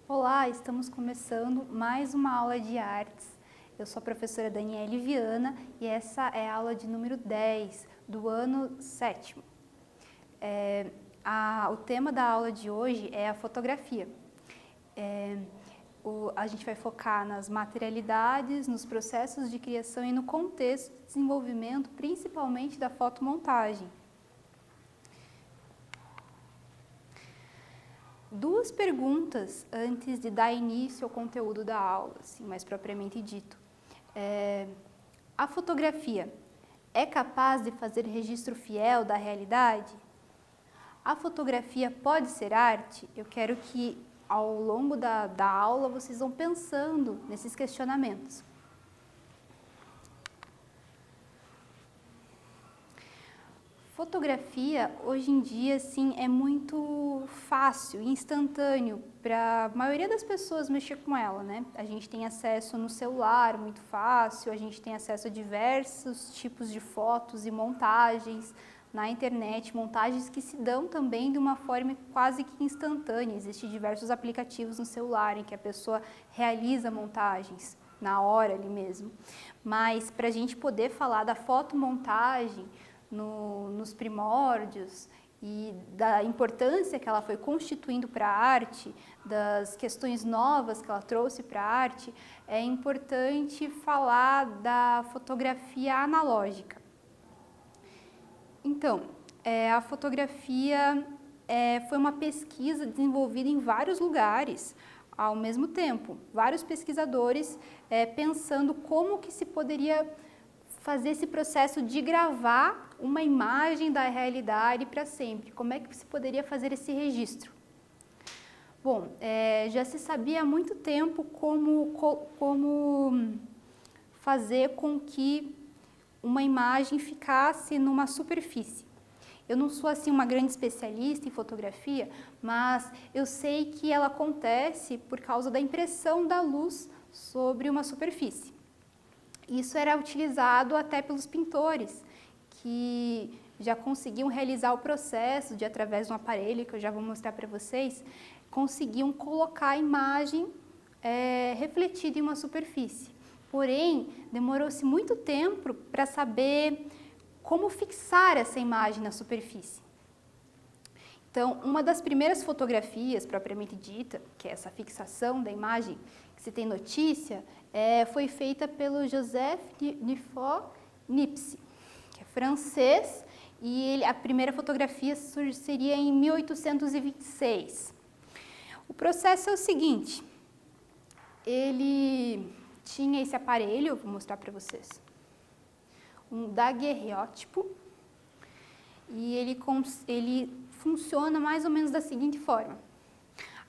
Olá, estamos começando mais uma aula de artes. Eu sou a professora Daniele Viana e essa é a aula de número 10 do ano 7º. O tema da aula de hoje é a fotografia. A gente vai focar nas materialidades, nos processos de criação e no contexto de desenvolvimento, principalmente da fotomontagem. Duas perguntas antes de dar início ao conteúdo da aula, assim, mais propriamente dito. A fotografia é capaz de fazer registro fiel da realidade? A fotografia pode ser arte? Eu quero que ao longo da aula vocês vão pensando nesses questionamentos. Fotografia, hoje em dia, sim, é muito fácil e instantâneo para a maioria das pessoas mexer com ela, né? A gente tem acesso no celular muito fácil, a gente tem acesso a diversos tipos de fotos e montagens na internet, montagens que se dão também de uma forma quase que instantânea. Existem diversos aplicativos no celular em que a pessoa realiza montagens na hora ali mesmo. Mas para a gente poder falar da fotomontagem nos primórdios e da importância que ela foi constituindo para a arte, das questões novas que ela trouxe para a arte, é importante falar da fotografia analógica. Então, a fotografia foi uma pesquisa desenvolvida em vários lugares ao mesmo tempo. Vários pesquisadores pensando como que se poderia fazer esse processo de gravar uma imagem da realidade para sempre. Como é que se poderia fazer esse registro? Bom, já se sabia há muito tempo como fazer com que uma imagem ficasse numa superfície. Eu não sou assim uma grande especialista em fotografia, mas eu sei que ela acontece por causa da impressão da luz sobre uma superfície. Isso era utilizado até pelos pintores, que já conseguiam realizar o processo de, através de um aparelho, que eu já vou mostrar para vocês, conseguiam colocar a imagem refletida em uma superfície. Porém, demorou-se muito tempo para saber como fixar essa imagem na superfície. Então, uma das primeiras fotografias, propriamente dita, que é essa fixação da imagem, que se tem notícia, foi feita pelo Joseph Niepce, que é francês, e a primeira fotografia seria em 1826. O processo é o seguinte: ele tinha esse aparelho, eu vou mostrar para vocês, um daguerreótipo, e ele funciona mais ou menos da seguinte forma: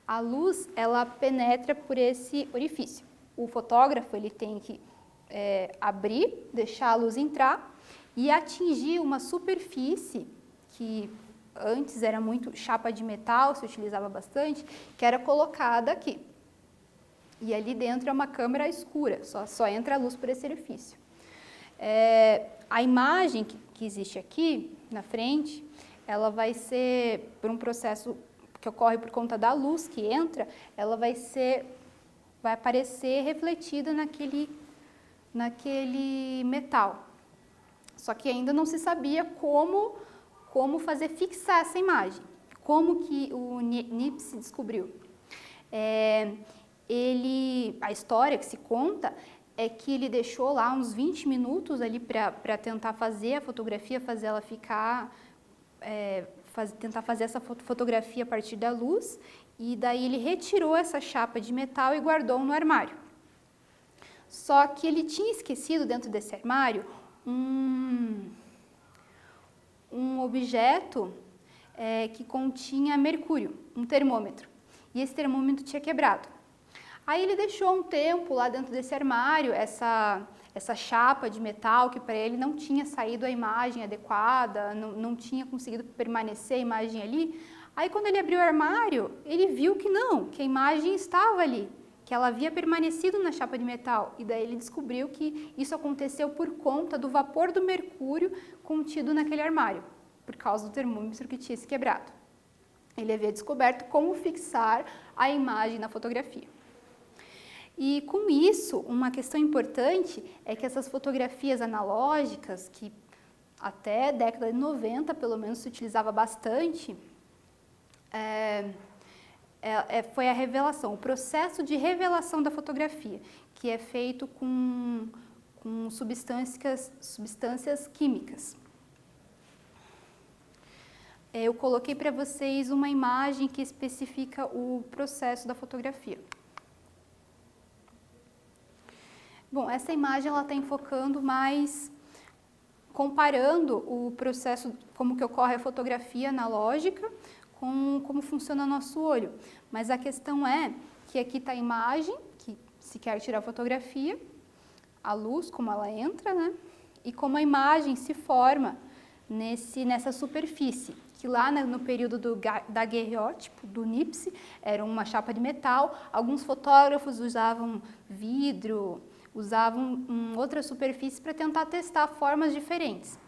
a luz, ela penetra por esse orifício. O fotógrafo, ele tem que abrir, deixar a luz entrar e atingir uma superfície que antes era muito chapa de metal, se utilizava bastante, que era colocada aqui. E ali dentro é uma câmera escura, só entra a luz por esse orifício. A imagem que existe aqui na frente, ela vai ser, por um processo que ocorre por conta da luz que entra, ela vai aparecer refletida naquele metal. Só que ainda não se sabia como fazer fixar essa imagem. Como que o Niepce descobriu? A história que se conta é que ele deixou lá uns 20 minutos ali para tentar fazer a fotografia, fazer ela ficar, tentar fazer essa fotografia a partir da luz, e daí ele retirou essa chapa de metal e guardou no armário. Só que ele tinha esquecido dentro desse armário um objeto que continha mercúrio, um termômetro, e esse termômetro tinha quebrado. Aí ele deixou um tempo lá dentro desse armário, essa chapa de metal, que para ele não tinha saído a imagem adequada, não tinha conseguido permanecer a imagem ali. Aí quando ele abriu o armário, ele viu que não, que a imagem estava ali. que ela havia permanecido na chapa de metal, e daí ele descobriu que isso aconteceu por conta do vapor do mercúrio contido naquele armário, por causa do termômetro que tinha se quebrado. Ele havia descoberto como fixar a imagem na fotografia. E com isso, uma questão importante é que essas fotografias analógicas, que até a década de 90 pelo menos se utilizava bastante, foi a revelação, o processo de revelação da fotografia, que é feito com substâncias químicas. Eu coloquei para vocês uma imagem que especifica o processo da fotografia. Bom, essa imagem ela está enfocando mais, comparando o processo, como que ocorre a fotografia analógica, com como funciona o nosso olho. Mas a questão é que aqui está a imagem, que se quer tirar a fotografia, a luz, como ela entra, né? E como a imagem se forma nessa superfície, que lá no período do daguerreótipo, do Nipsey, era uma chapa de metal. Alguns fotógrafos usavam vidro, usavam outra superfície para tentar testar formas diferentes.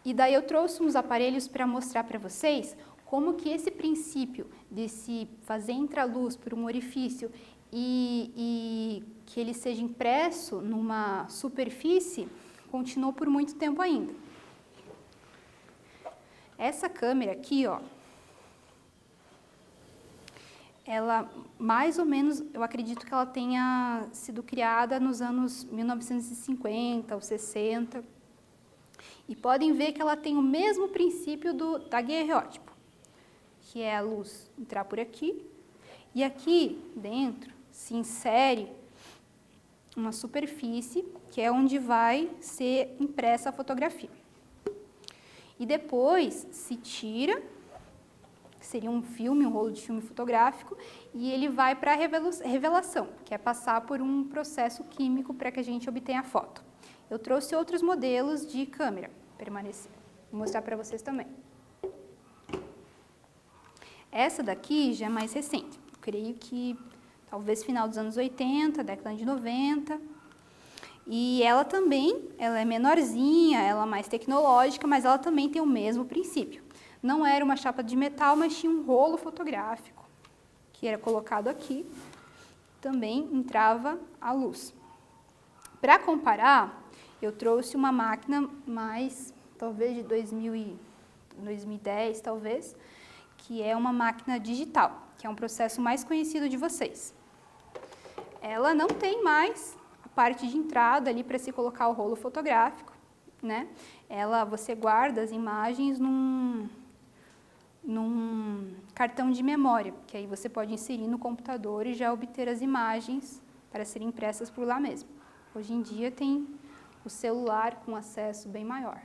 E daí eu trouxe uns aparelhos para mostrar para vocês como que esse princípio de se fazer entrar luz por um orifício e que ele seja impresso numa superfície continuou por muito tempo ainda. Essa câmera aqui, ó, ela mais ou menos, eu acredito que ela tenha sido criada nos anos 1950 ou 60. E podem ver que ela tem o mesmo princípio do daguerreótipo, que é a luz entrar por aqui, e aqui dentro se insere uma superfície, que é onde vai ser impressa a fotografia. E depois se tira, que seria um filme, um rolo de filme fotográfico, e ele vai para a revelação, que é passar por um processo químico para que a gente obtenha a foto. Eu trouxe outros modelos de câmera, vou mostrar para vocês também. Essa daqui já é mais recente, eu creio que talvez final dos anos 80, década de 90. E ela também, ela é menorzinha, ela é mais tecnológica, mas ela também tem o mesmo princípio. Não era uma chapa de metal, mas tinha um rolo fotográfico, que era colocado aqui, também entrava a luz. Para comparar, eu trouxe uma máquina mais, talvez de 2010, talvez, que é uma máquina digital, que é um processo mais conhecido de vocês. Ela não tem mais a parte de entrada ali para se colocar o rolo fotográfico, né? Você guarda as imagens num cartão de memória, que aí você pode inserir no computador e já obter as imagens para serem impressas por lá mesmo. Hoje em dia tem o celular com acesso bem maior.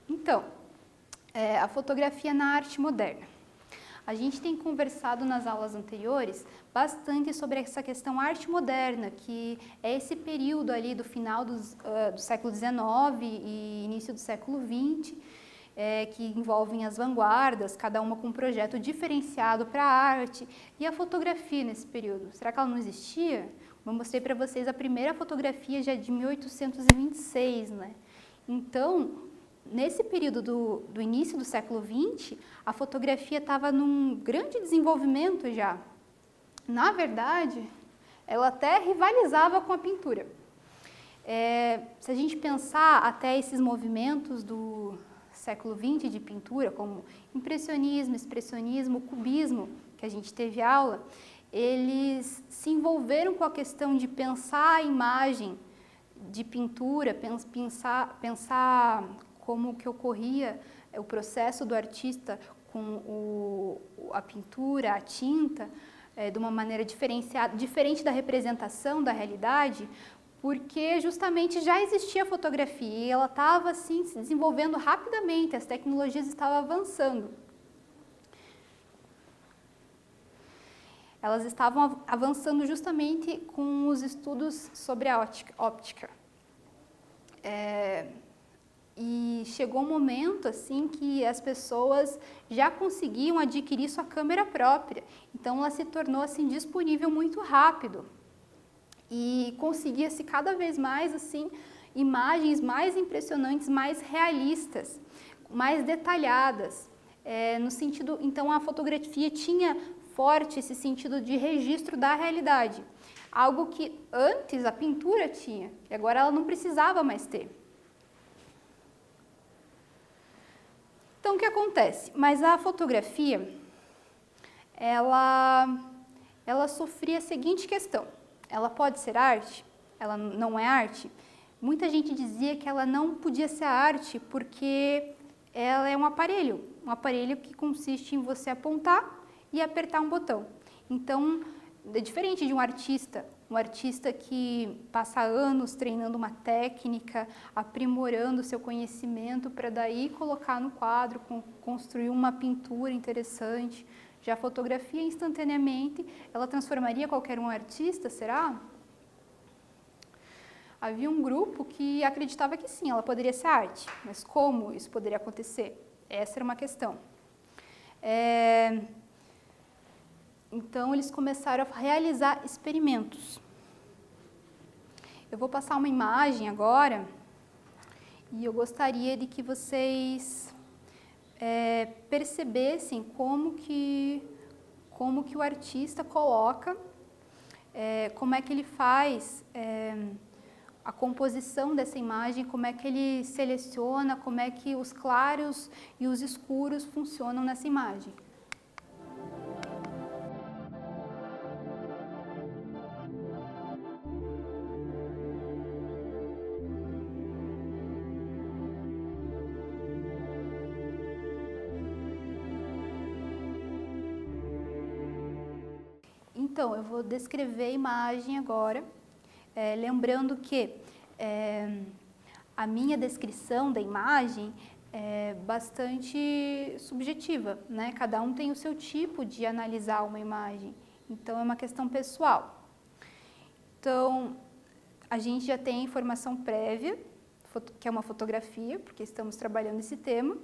Então, a fotografia na arte moderna. A gente tem conversado nas aulas anteriores bastante sobre essa questão arte moderna, que é esse período ali do final do século XIX e início do século XX, que envolvem as vanguardas, cada uma com um projeto diferenciado para a arte, e a fotografia nesse período. Será que ela não existia? Eu mostrei para vocês a primeira fotografia já de 1826, né? Então, nesse período do início do século XX, a fotografia estava num grande desenvolvimento já. Na verdade, ela até rivalizava com a pintura. Se a gente pensar até esses movimentos do século XX de pintura, como impressionismo, expressionismo, cubismo, que a gente teve aula, eles se envolveram com a questão de pensar a imagem de pintura, pensar como que ocorria o processo do artista com a pintura, a tinta, de uma maneira diferenciada, diferente da representação da realidade, porque justamente já existia a fotografia e ela estava assim se desenvolvendo rapidamente, as tecnologias estavam avançando. Elas estavam avançando justamente com os estudos sobre a óptica. E chegou um momento assim que as pessoas já conseguiam adquirir sua câmera própria. Então ela se tornou assim disponível muito rápido. E conseguia-se cada vez mais assim imagens mais impressionantes, mais realistas, mais detalhadas. No sentido, então a fotografia tinha forte esse sentido de registro da realidade. Algo que antes a pintura tinha, e agora ela não precisava mais ter. Então, o que acontece? Mas a fotografia, ela sofria a seguinte questão: ela pode ser arte? Ela não é arte? Muita gente dizia que ela não podia ser arte porque ela é um aparelho que consiste em você apontar e apertar um botão. Então, é diferente de um artista que passa anos treinando uma técnica, aprimorando seu conhecimento para daí colocar no quadro, construir uma pintura interessante. Já a fotografia, instantaneamente, ela transformaria qualquer um artista, será? Havia um grupo que acreditava que sim, ela poderia ser arte, mas como isso poderia acontecer? Essa era uma questão. Então, eles começaram a realizar experimentos. Eu vou passar uma imagem agora e eu gostaria de que vocês percebessem como que o artista coloca, como é que ele faz a composição dessa imagem, como é que ele seleciona, como é que os claros e os escuros funcionam nessa imagem. Então, eu vou descrever a imagem agora, lembrando que a minha descrição da imagem é bastante subjetiva, né? Cada um tem o seu tipo de analisar uma imagem, então é uma questão pessoal. Então, a gente já tem a informação prévia, que é uma fotografia, porque estamos trabalhando esse tema.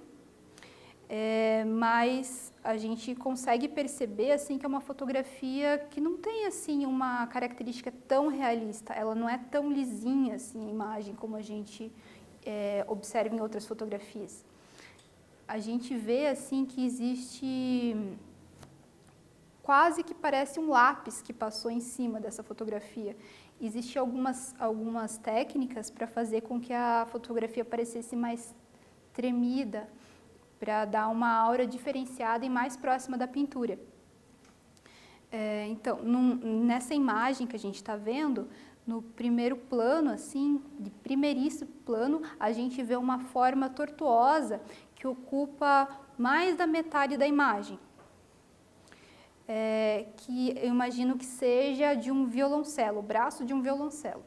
Mas a gente consegue perceber assim que é uma fotografia que não tem assim uma característica tão realista, ela não é tão lisinha assim a imagem como a gente observa em outras fotografias. A gente vê assim que existe quase que parece um lápis que passou em cima dessa fotografia. Existem algumas técnicas para fazer com que a fotografia parecesse mais tremida, para dar uma aura diferenciada e mais próxima da pintura. Então, nessa imagem que a gente está vendo, no primeiro plano, assim, de primeiríssimo plano, a gente vê uma forma tortuosa que ocupa mais da metade da imagem, que eu imagino que seja de um violoncelo, o braço de um violoncelo.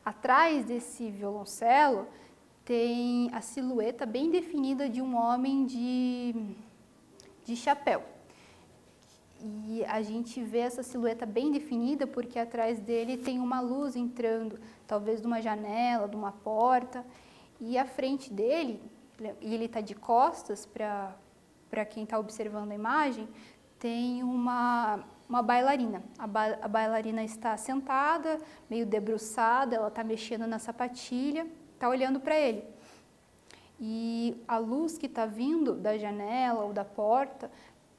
Atrás desse violoncelo tem a silhueta bem definida de um homem de chapéu. E a gente vê essa silhueta bem definida porque atrás dele tem uma luz entrando, talvez de uma janela, de uma porta. E à frente dele, e ele está de costas para quem está observando a imagem, tem uma bailarina. A bailarina está sentada, meio debruçada, ela está mexendo na sapatilha, está olhando para ele. E a luz que está vindo da janela ou da porta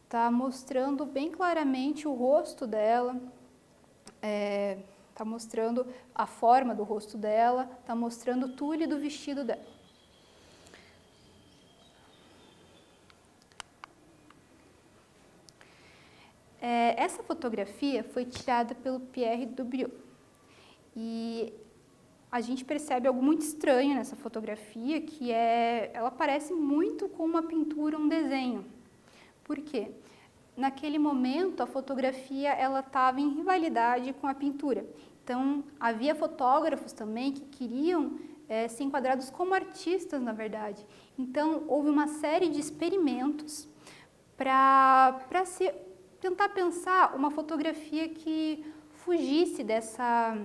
está mostrando bem claramente o rosto dela, está mostrando a forma do rosto dela, está mostrando o tule do vestido dela. Essa fotografia foi tirada pelo Pierre Dubrieux e a gente percebe algo muito estranho nessa fotografia, que ela parece muito com uma pintura, um desenho. Por quê? Naquele momento, a fotografia ela estava em rivalidade com a pintura. Então, havia fotógrafos também que queriam ser enquadrados como artistas, na verdade. Então, houve uma série de experimentos para tentar pensar uma fotografia que fugisse dessa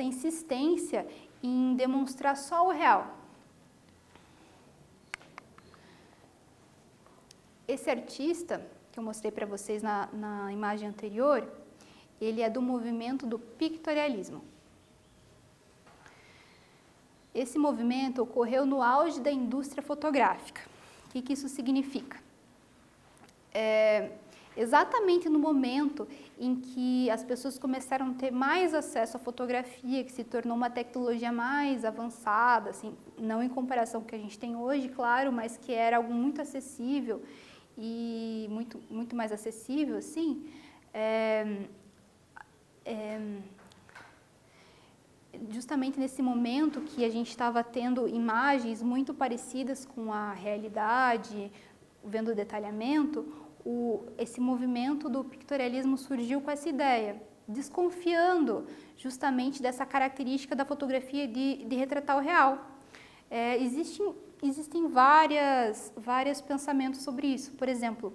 insistência em demonstrar só o real. Esse artista, que eu mostrei para vocês na imagem anterior, ele é do movimento do pictorialismo. Esse movimento ocorreu no auge da indústria fotográfica. O que isso significa? Exatamente no momento em que as pessoas começaram a ter mais acesso à fotografia, que se tornou uma tecnologia mais avançada, assim, não em comparação com o que a gente tem hoje, claro, mas que era algo muito acessível e muito mais acessível, assim, justamente nesse momento que a gente estava tendo imagens muito parecidas com a realidade, vendo o detalhamento, esse movimento do pictorialismo surgiu com essa ideia, desconfiando justamente dessa característica da fotografia de retratar o real. Existem vários pensamentos sobre isso. Por exemplo,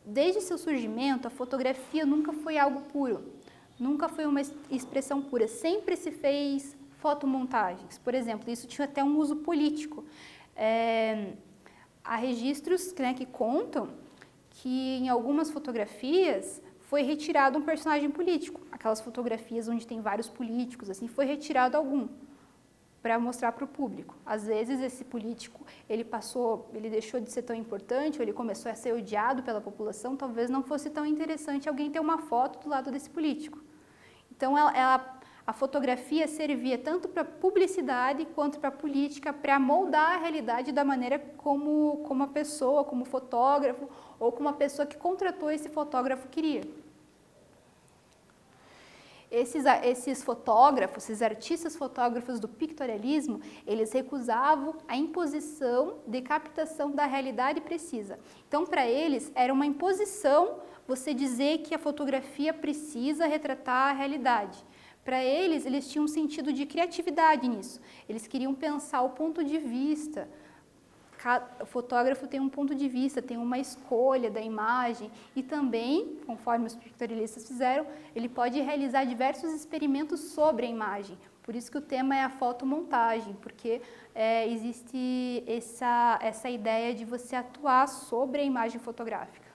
desde seu surgimento, a fotografia nunca foi algo puro, nunca foi uma expressão pura, sempre se fez fotomontagens. Por exemplo, isso tinha até um uso político. Há registros, né, que contam que em algumas fotografias foi retirado um personagem político. Aquelas fotografias onde tem vários políticos, assim, foi retirado algum para mostrar para o público. Às vezes esse político, ele deixou de ser tão importante, ou ele começou a ser odiado pela população, talvez não fosse tão interessante alguém ter uma foto do lado desse político. Então a fotografia servia tanto para publicidade quanto para política, para moldar a realidade da maneira como a pessoa, como fotógrafo, ou como a pessoa que contratou esse fotógrafo queria. Esses fotógrafos, esses artistas fotógrafos do pictorialismo, eles recusavam a imposição de captação da realidade precisa. Então, para eles, era uma imposição você dizer que a fotografia precisa retratar a realidade. Para eles tinham um sentido de criatividade nisso. Eles queriam pensar o ponto de vista. O fotógrafo tem um ponto de vista, tem uma escolha da imagem e também, conforme os pictorialistas fizeram, ele pode realizar diversos experimentos sobre a imagem. Por isso que o tema é a fotomontagem, porque existe essa ideia de você atuar sobre a imagem fotográfica.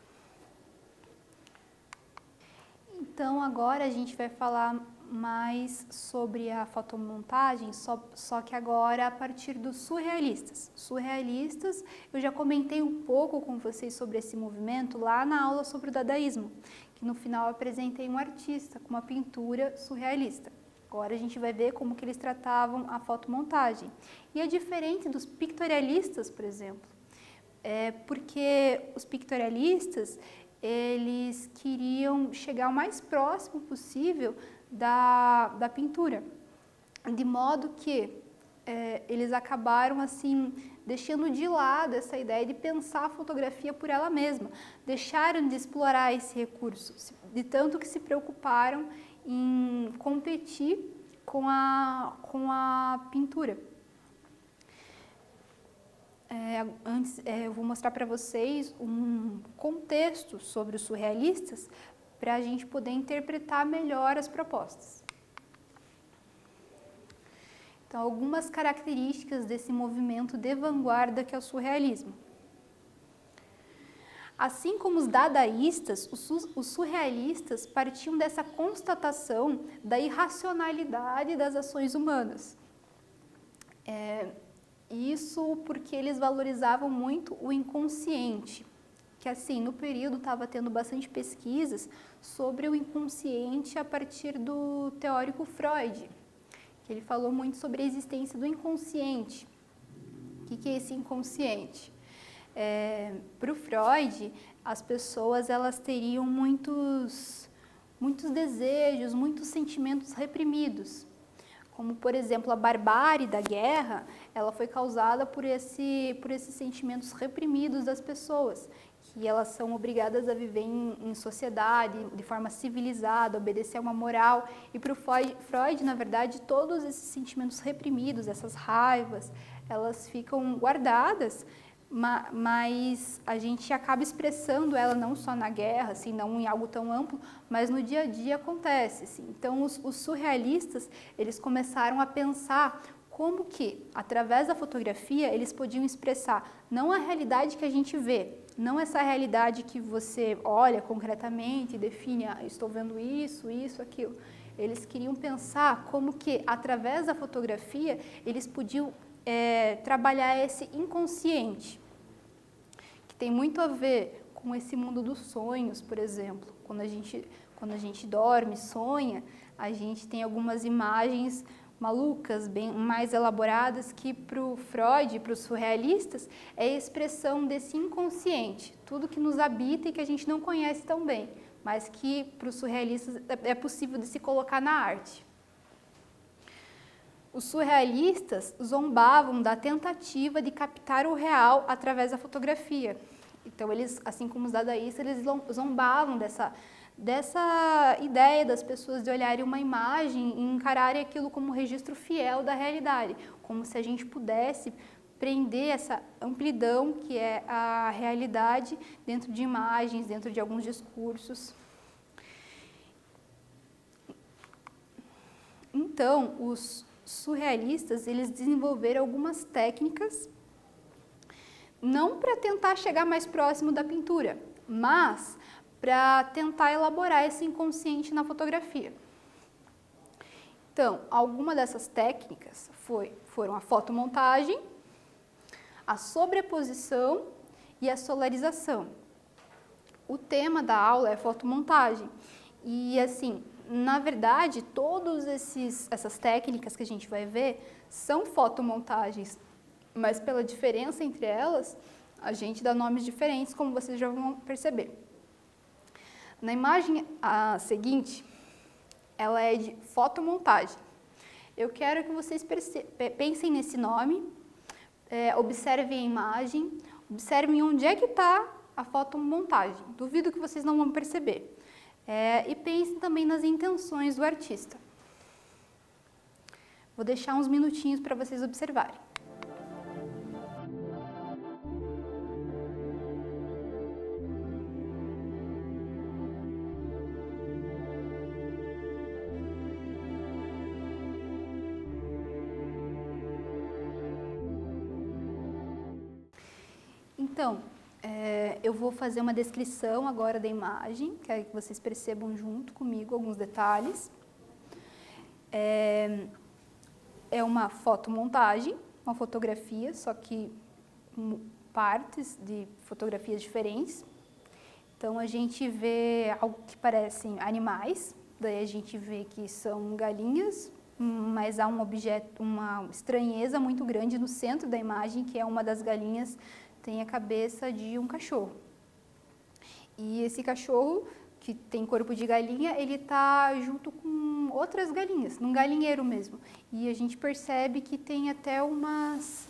Então, agora a gente vai falar mais sobre a fotomontagem, só que agora a partir dos surrealistas. Surrealistas, eu já comentei um pouco com vocês sobre esse movimento lá na aula sobre o dadaísmo, que no final eu apresentei um artista com uma pintura surrealista. Agora a gente vai ver como que eles tratavam a fotomontagem. E é diferente dos pictorialistas, por exemplo, porque os pictorialistas, eles queriam chegar o mais próximo possível da pintura, de modo que eles acabaram assim deixando de lado essa ideia de pensar a fotografia por ela mesma, deixaram de explorar esse recurso, de tanto que se preocuparam em competir com a pintura. Antes, eu vou mostrar para vocês um contexto sobre os surrealistas para a gente poder interpretar melhor as propostas. Então, algumas características desse movimento de vanguarda que é o surrealismo. Assim como os dadaístas, os surrealistas partiam dessa constatação da irracionalidade das ações humanas. Isso porque eles valorizavam muito o inconsciente, que assim, no período estava tendo bastante pesquisas sobre o inconsciente a partir do teórico Freud, que ele falou muito sobre a existência do inconsciente. O que é esse inconsciente? Para o Freud, as pessoas elas teriam muitos desejos, muitos sentimentos reprimidos. Como, por exemplo, a barbárie da guerra, ela foi causada por esses sentimentos reprimidos das pessoas, que elas são obrigadas a viver em sociedade, de forma civilizada, obedecer a uma moral. E para o Freud, na verdade, todos esses sentimentos reprimidos, essas raivas, elas ficam guardadas, mas a gente acaba expressando ela não só na guerra, assim, não em algo tão amplo, mas no dia a dia acontece. Assim. Então, os surrealistas, eles começaram a pensar como que, através da fotografia, eles podiam expressar não a realidade que a gente vê, não essa realidade que você olha concretamente e define, estou vendo isso, aquilo. Eles queriam pensar como que, através da fotografia, eles podiam trabalhar esse inconsciente, que tem muito a ver com esse mundo dos sonhos, por exemplo. Quando a gente dorme, sonha, a gente tem algumas imagens malucas, bem mais elaboradas, que para o Freud, para os surrealistas, é a expressão desse inconsciente, tudo que nos habita e que a gente não conhece tão bem, mas que para os surrealistas é possível de se colocar na arte. Os surrealistas zombavam da tentativa de captar o real através da fotografia. Então, eles, assim como os dadaístas, eles zombavam dessa ideia das pessoas de olharem uma imagem e encararem aquilo como um registro fiel da realidade, como se a gente pudesse prender essa amplidão que é a realidade dentro de imagens, dentro de alguns discursos. Então, os surrealistas, eles desenvolveram algumas técnicas, não para tentar chegar mais próximo da pintura, mas para tentar elaborar esse inconsciente na fotografia. Então, algumas dessas técnicas foram a fotomontagem, a sobreposição e a solarização. O tema da aula é fotomontagem e, assim, na verdade, todas essas técnicas que a gente vai ver são fotomontagens, mas pela diferença entre elas, a gente dá nomes diferentes, como vocês já vão perceber. Na imagem seguinte, ela é de fotomontagem. Eu quero que vocês pensem nesse nome, observem a imagem, observem onde é que está a fotomontagem. Duvido que vocês não vão perceber. E pensem também nas intenções do artista. Vou deixar uns minutinhos para vocês observarem. Então, eu vou fazer uma descrição agora da imagem, quero que vocês percebam junto comigo alguns detalhes. É uma fotomontagem, uma fotografia, só que com partes de fotografias diferentes. Então, a gente vê algo que parecem animais, daí a gente vê que são galinhas, mas há uma estranheza muito grande no centro da imagem, que é uma das galinhas tem a cabeça de um cachorro. E esse cachorro, que tem corpo de galinha, ele está junto com outras galinhas, num galinheiro mesmo. E a gente percebe que tem até umas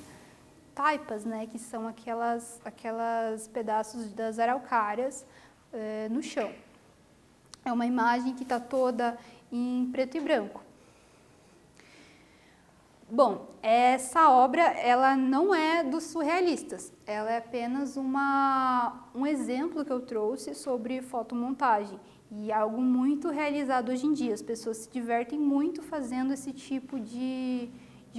taipas, né, que são aquelas pedaços das araucárias no chão. É uma imagem que está toda em preto e branco. Bom, essa obra ela não é dos surrealistas, ela é apenas um exemplo que eu trouxe sobre fotomontagem e algo muito realizado hoje em dia. As pessoas se divertem muito fazendo esse tipo de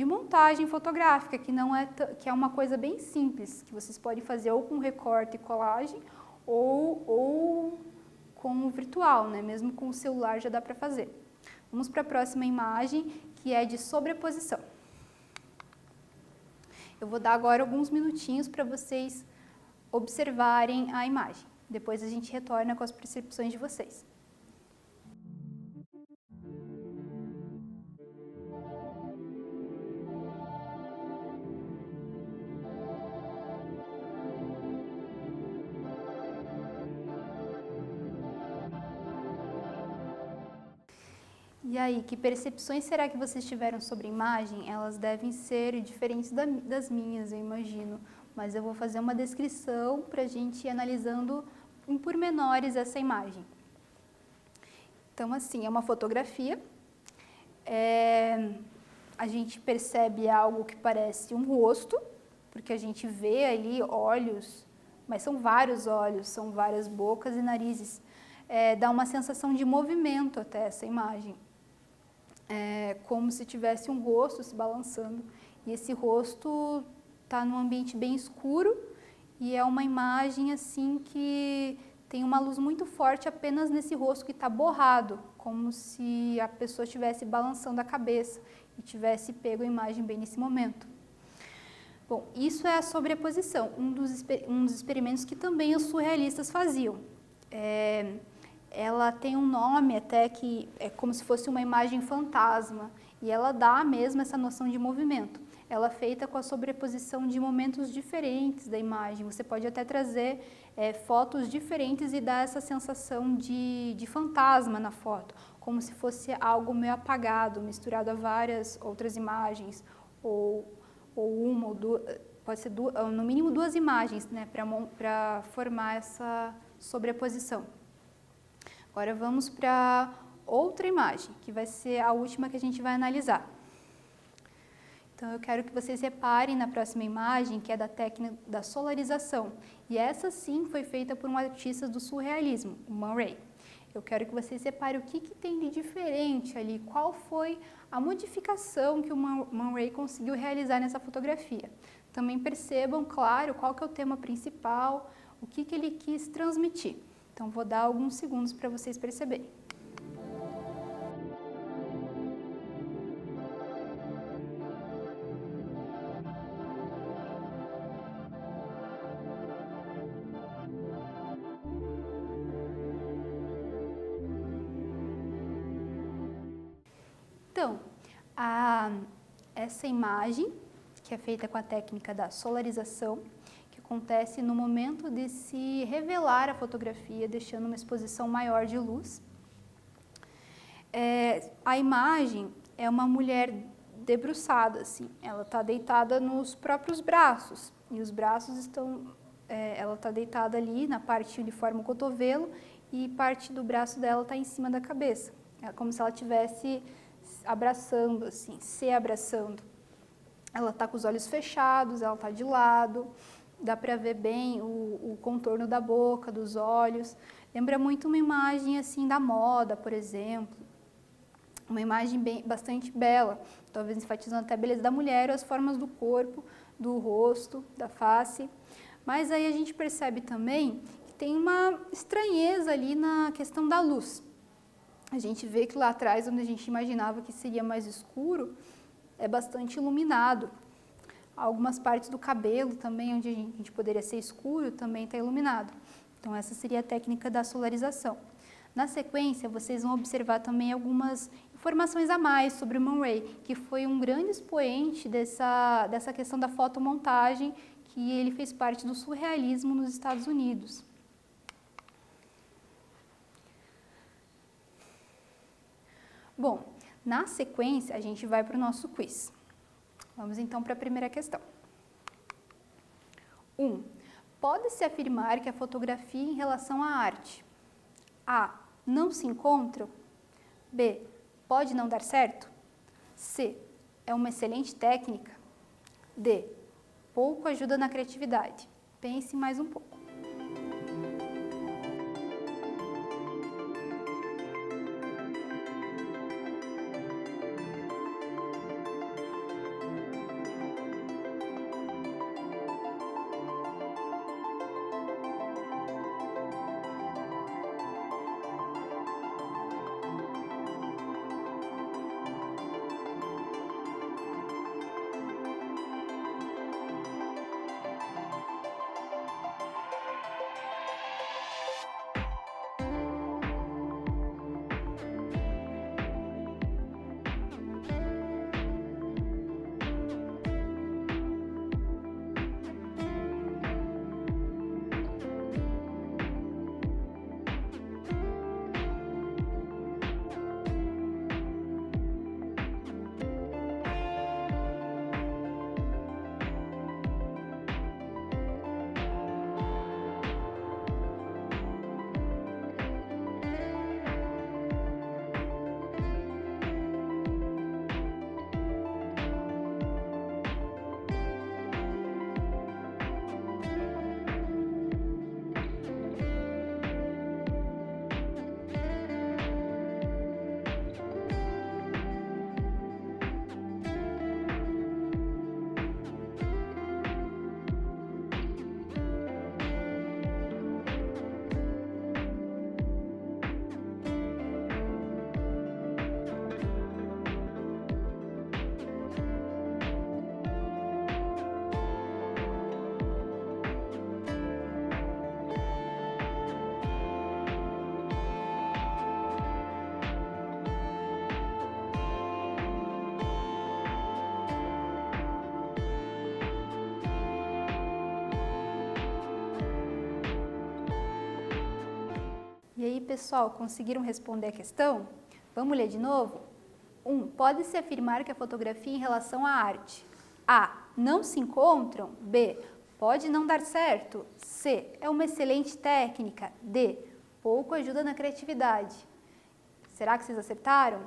montagem fotográfica, que é uma coisa bem simples, que vocês podem fazer ou com recorte e colagem ou com o virtual, né? Mesmo com o celular já dá para fazer. Vamos para a próxima imagem, que é de sobreposição. Eu vou dar agora alguns minutinhos para vocês observarem a imagem. Depois a gente retorna com as percepções de vocês. E aí, que percepções será que vocês tiveram sobre a imagem? Elas devem ser diferentes das minhas, eu imagino. Mas eu vou fazer uma descrição para a gente ir analisando em pormenores essa imagem. Então, assim, é uma fotografia. A gente percebe algo que parece um rosto, porque a gente vê ali olhos, mas são vários olhos, são várias bocas e narizes. Dá uma sensação de movimento até essa imagem. como se tivesse um rosto se balançando. E esse rosto está num ambiente bem escuro e é uma imagem assim que tem uma luz muito forte apenas nesse rosto que está borrado, como se a pessoa estivesse balançando a cabeça e tivesse pego a imagem bem nesse momento. Bom, isso é a sobreposição, um dos experimentos que também os surrealistas faziam. Ela tem um nome até que é como se fosse uma imagem fantasma e ela dá mesmo essa noção de movimento. Ela é feita com a sobreposição de momentos diferentes da imagem. Você pode até trazer fotos diferentes e dar essa sensação de fantasma na foto, como se fosse algo meio apagado, misturado a várias outras imagens, ou uma ou duas, pode ser no mínimo duas imagens, né, para formar essa sobreposição. Agora vamos para outra imagem, que vai ser a última que a gente vai analisar. Então eu quero que vocês reparem na próxima imagem, que é da técnica da solarização. E essa sim foi feita por um artista do surrealismo, o Man Ray. Eu quero que vocês reparem o que tem de diferente ali, qual foi a modificação que o Man Ray conseguiu realizar nessa fotografia. Também percebam, claro, qual que é o tema principal, o que ele quis transmitir. Então vou dar alguns segundos para vocês perceberem. Então, essa imagem, que é feita com a técnica da solarização, que acontece no momento de se revelar a fotografia, deixando uma exposição maior de luz. A imagem é uma mulher debruçada, assim, ela está deitada nos próprios braços, e os braços estão, ela está deitada ali na parte onde forma o cotovelo, e parte do braço dela está em cima da cabeça, é como se ela estivesse abraçando, assim, se abraçando. Ela está com os olhos fechados, ela está de lado, dá para ver bem o contorno da boca, dos olhos. Lembra muito uma imagem assim da moda, por exemplo. Uma imagem bastante bela, talvez enfatizando até a beleza da mulher, as formas do corpo, do rosto, da face. Mas aí a gente percebe também que tem uma estranheza ali na questão da luz. A gente vê que lá atrás, onde a gente imaginava que seria mais escuro, é bastante iluminado. Algumas partes do cabelo também, onde a gente poderia ser escuro, também está iluminado. Então essa seria a técnica da solarização. Na sequência, vocês vão observar também algumas informações a mais sobre o Man Ray, que foi um grande expoente dessa questão da fotomontagem, que ele fez parte do surrealismo nos Estados Unidos. Bom, na sequência, a gente vai para o nosso quiz. Vamos então para a primeira questão. 1. Pode-se afirmar que a fotografia em relação à arte: A. Não se encontram. B. Pode não dar certo. C. É uma excelente técnica. D. Pouco ajuda na criatividade. Pense mais um pouco. E aí, pessoal, conseguiram responder a questão? Vamos ler de novo? 1. Pode-se afirmar que a fotografia em relação à arte: A. Não se encontram. B. Pode não dar certo. C. É uma excelente técnica. D. Pouco ajuda na criatividade. Será que vocês acertaram?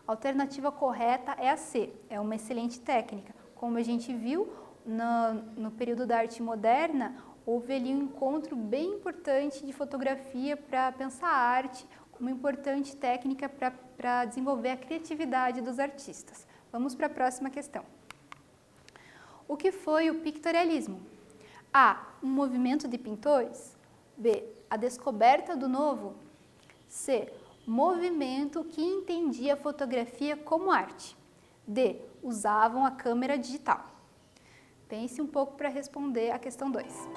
A alternativa correta é a C. É uma excelente técnica. Como a gente viu, no período da arte moderna, houve ali um encontro bem importante de fotografia para pensar a arte como importante técnica para desenvolver a criatividade dos artistas. Vamos para a próxima questão. O que foi o pictorialismo? A. Um movimento de pintores. B. A descoberta do novo. C. Movimento que entendia a fotografia como arte. D. Usavam a câmera digital. Pense um pouco para responder a questão 2.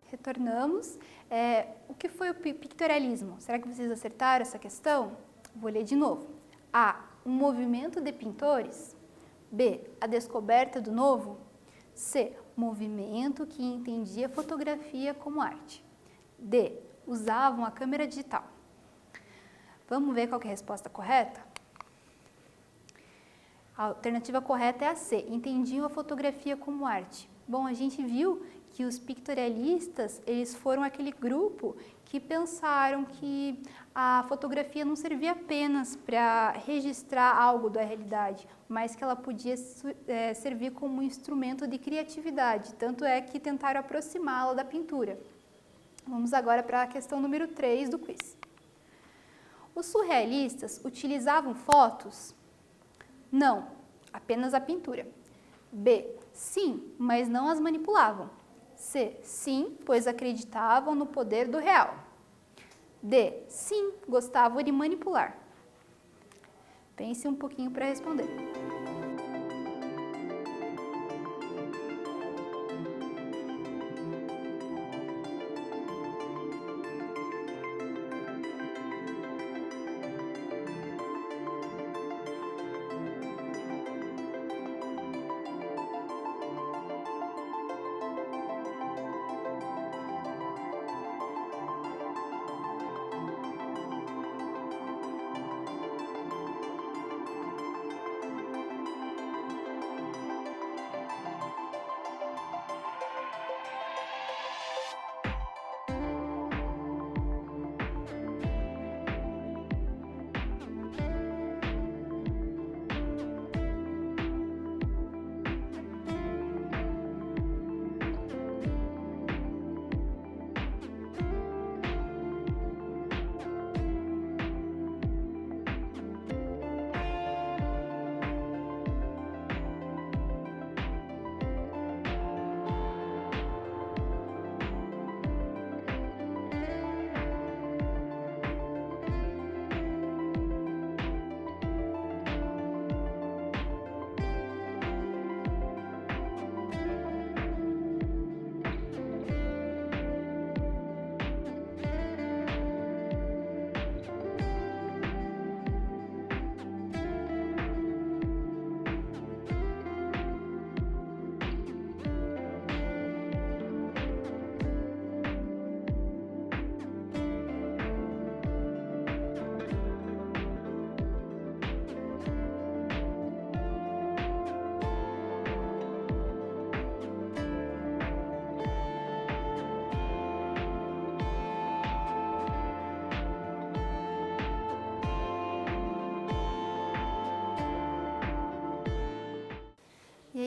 Retornamos. O que foi o pictorialismo? Será que vocês acertaram essa questão? Vou ler de novo. A. Um movimento de pintores. B. A descoberta do novo. C. Movimento que entendia a fotografia como arte. D. Usavam a câmera digital. Vamos ver qual que é a resposta correta? A alternativa correta é a C. Entendiam a fotografia como arte. Bom, a gente viu que os pictorialistas, eles foram aquele grupo que pensaram que a fotografia não servia apenas para registrar algo da realidade, mas que ela podia servir como um instrumento de criatividade, tanto é que tentaram aproximá-la da pintura. Vamos agora para a questão número 3 do quiz. Os surrealistas utilizavam fotos? Não, apenas a pintura. B. Sim, mas não as manipulavam. C. Sim, pois acreditavam no poder do real. D. Sim, gostavam de manipular. Pense um pouquinho para responder.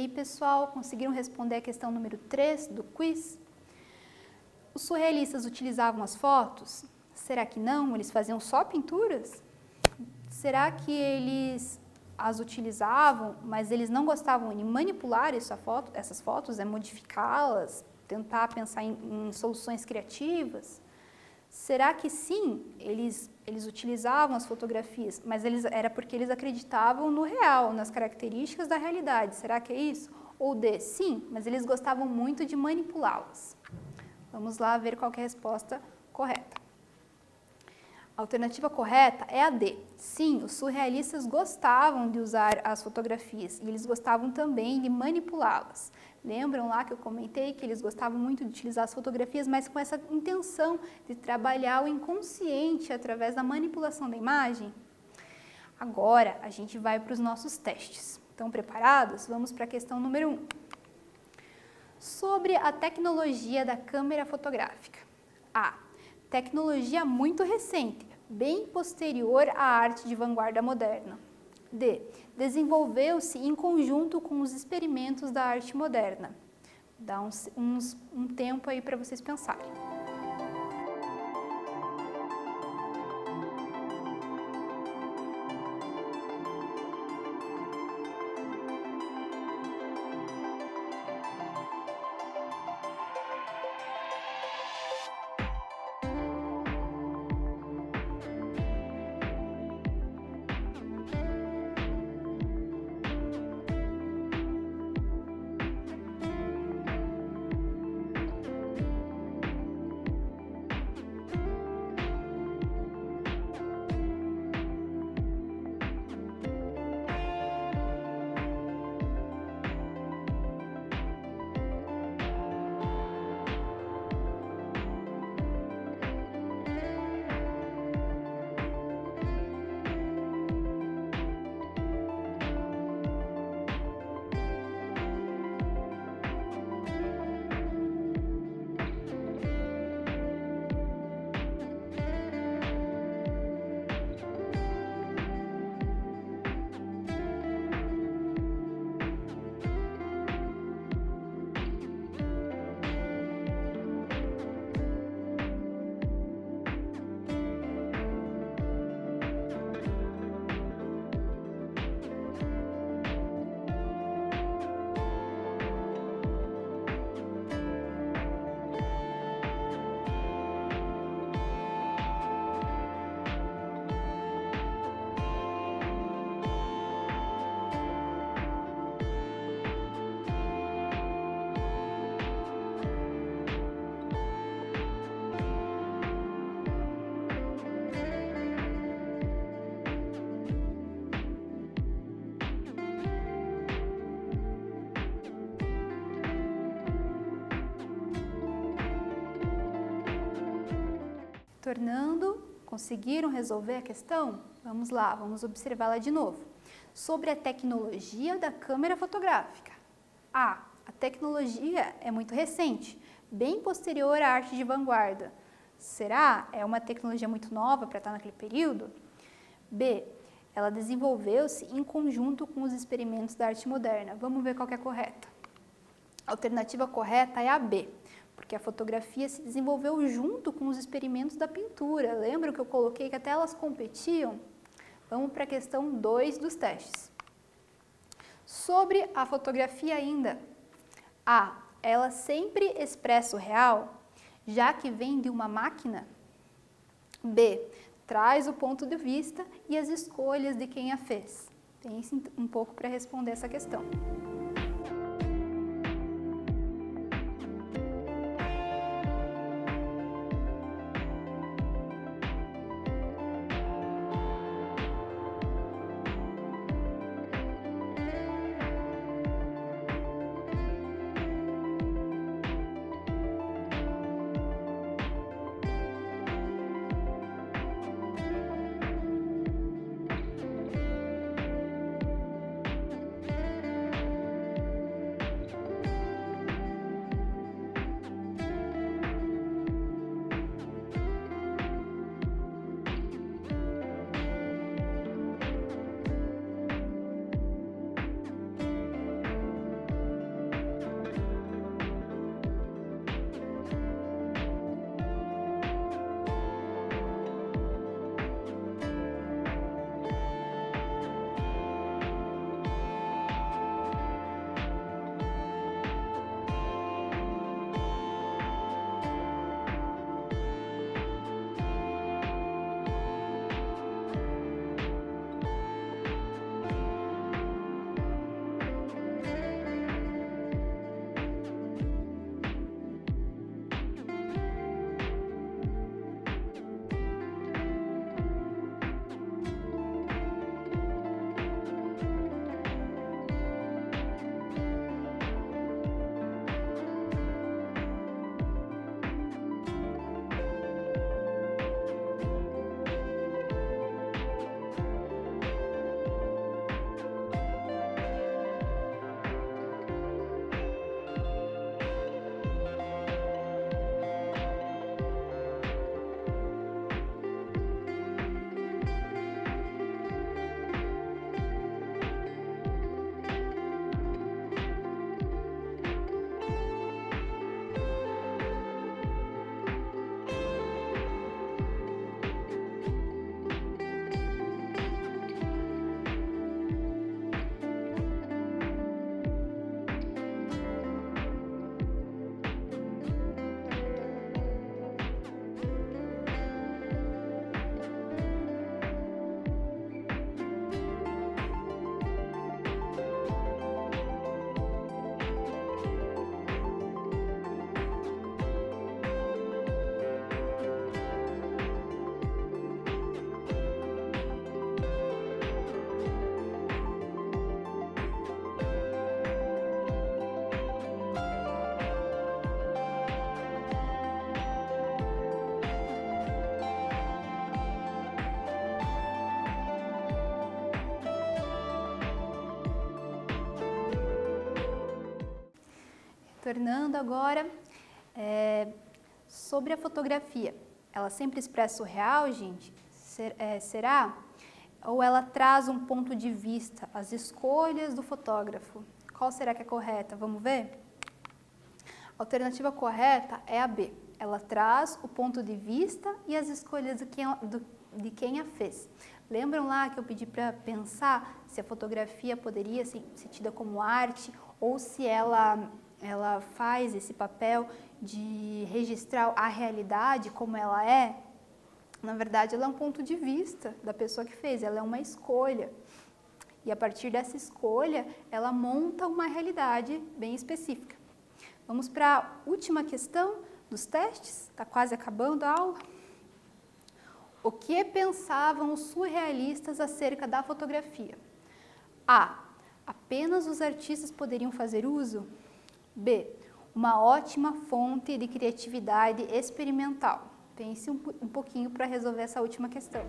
pessoal, conseguiram responder a questão número 3 do quiz? Os surrealistas utilizavam as fotos? Será que não? Eles faziam só pinturas? Será que eles as utilizavam, mas eles não gostavam de manipular essas fotos, modificá-las, tentar pensar em soluções criativas? Será que sim, eles utilizavam as fotografias, mas era porque eles acreditavam no real, nas características da realidade? Será que é isso? Ou D, sim, mas eles gostavam muito de manipulá-las. Vamos lá ver qual que é a resposta correta. A alternativa correta é a D. Sim, os surrealistas gostavam de usar as fotografias e eles gostavam também de manipulá-las. Lembram lá que eu comentei que eles gostavam muito de utilizar as fotografias, mas com essa intenção de trabalhar o inconsciente através da manipulação da imagem? Agora, a gente vai para os nossos testes. Estão preparados? Vamos para a questão número 1. Sobre a tecnologia da câmera fotográfica. A. Tecnologia muito recente, bem posterior à arte de vanguarda moderna. D. Desenvolveu-se em conjunto com os experimentos da arte moderna. Dá um tempo aí para vocês pensarem. Tornando, conseguiram resolver a questão? Vamos lá, vamos observá-la de novo. Sobre a tecnologia da câmera fotográfica. A tecnologia é muito recente, bem posterior à arte de vanguarda. Será? É uma tecnologia muito nova para estar naquele período? B. Ela desenvolveu-se em conjunto com os experimentos da arte moderna. Vamos ver qual que é a correta. A alternativa correta é a B, porque a fotografia se desenvolveu junto com os experimentos da pintura. Lembram que eu coloquei que até elas competiam? Vamos para a questão 2 dos testes. Sobre a fotografia ainda. A. Ela sempre expressa o real, já que vem de uma máquina? B. Traz o ponto de vista e as escolhas de quem a fez. Pense um pouco para responder essa questão. Tornando agora sobre a fotografia. Ela sempre expressa o real, gente? Será? Ou ela traz um ponto de vista, as escolhas do fotógrafo? Qual será que é correta? Vamos ver? A alternativa correta é a B. Ela traz o ponto de vista e as escolhas de quem a fez. Lembram lá que eu pedi para pensar se a fotografia poderia ser tida como arte ou se ela faz esse papel de registrar a realidade como ela é? Na verdade, ela é um ponto de vista da pessoa que fez, ela é uma escolha. E a partir dessa escolha, ela monta uma realidade bem específica. Vamos para a última questão dos testes, está quase acabando a aula. O que pensavam os surrealistas acerca da fotografia? A. Apenas os artistas poderiam fazer uso? B. Uma ótima fonte de criatividade experimental. Pense um pouquinho para resolver essa última questão.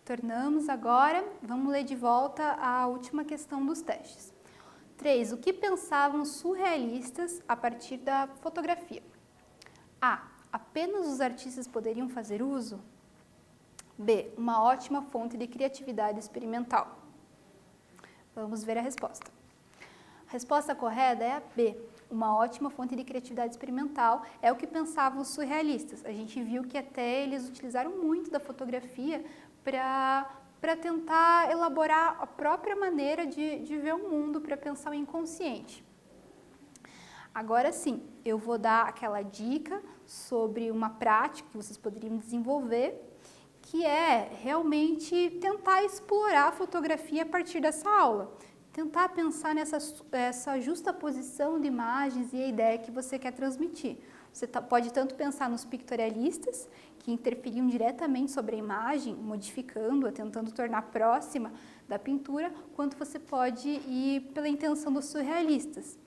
Retornamos agora, vamos ler de volta a última questão dos testes. 3. O que pensavam os surrealistas a partir da fotografia? A. Apenas os artistas poderiam fazer uso? B. Uma ótima fonte de criatividade experimental. Vamos ver a resposta. A resposta correta é a B. Uma ótima fonte de criatividade experimental é o que pensavam os surrealistas. A gente viu que até eles utilizaram muito da fotografia para tentar elaborar a própria maneira de ver o mundo, para pensar o inconsciente. Agora sim, eu vou dar aquela dica sobre uma prática que vocês poderiam desenvolver, que é realmente tentar explorar a fotografia a partir dessa aula. tentar pensar essa justaposição de imagens e a ideia que você quer transmitir. Você pode tanto pensar nos pictorialistas, que interferiam diretamente sobre a imagem, modificando-a, tentando tornar próxima da pintura, quanto você pode ir pela intenção dos surrealistas,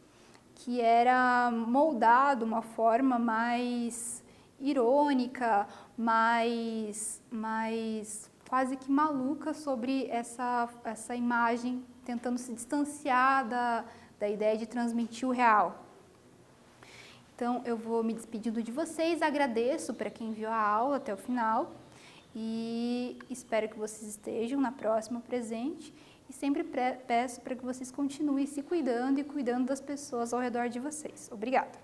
que era moldar de uma forma mais irônica, mais quase que maluca sobre essa imagem, tentando se distanciar da ideia de transmitir o real. Então, eu vou me despedindo de vocês, agradeço para quem viu a aula até o final e espero que vocês estejam na próxima presente e sempre peço para que vocês continuem se cuidando e cuidando das pessoas ao redor de vocês. Obrigada!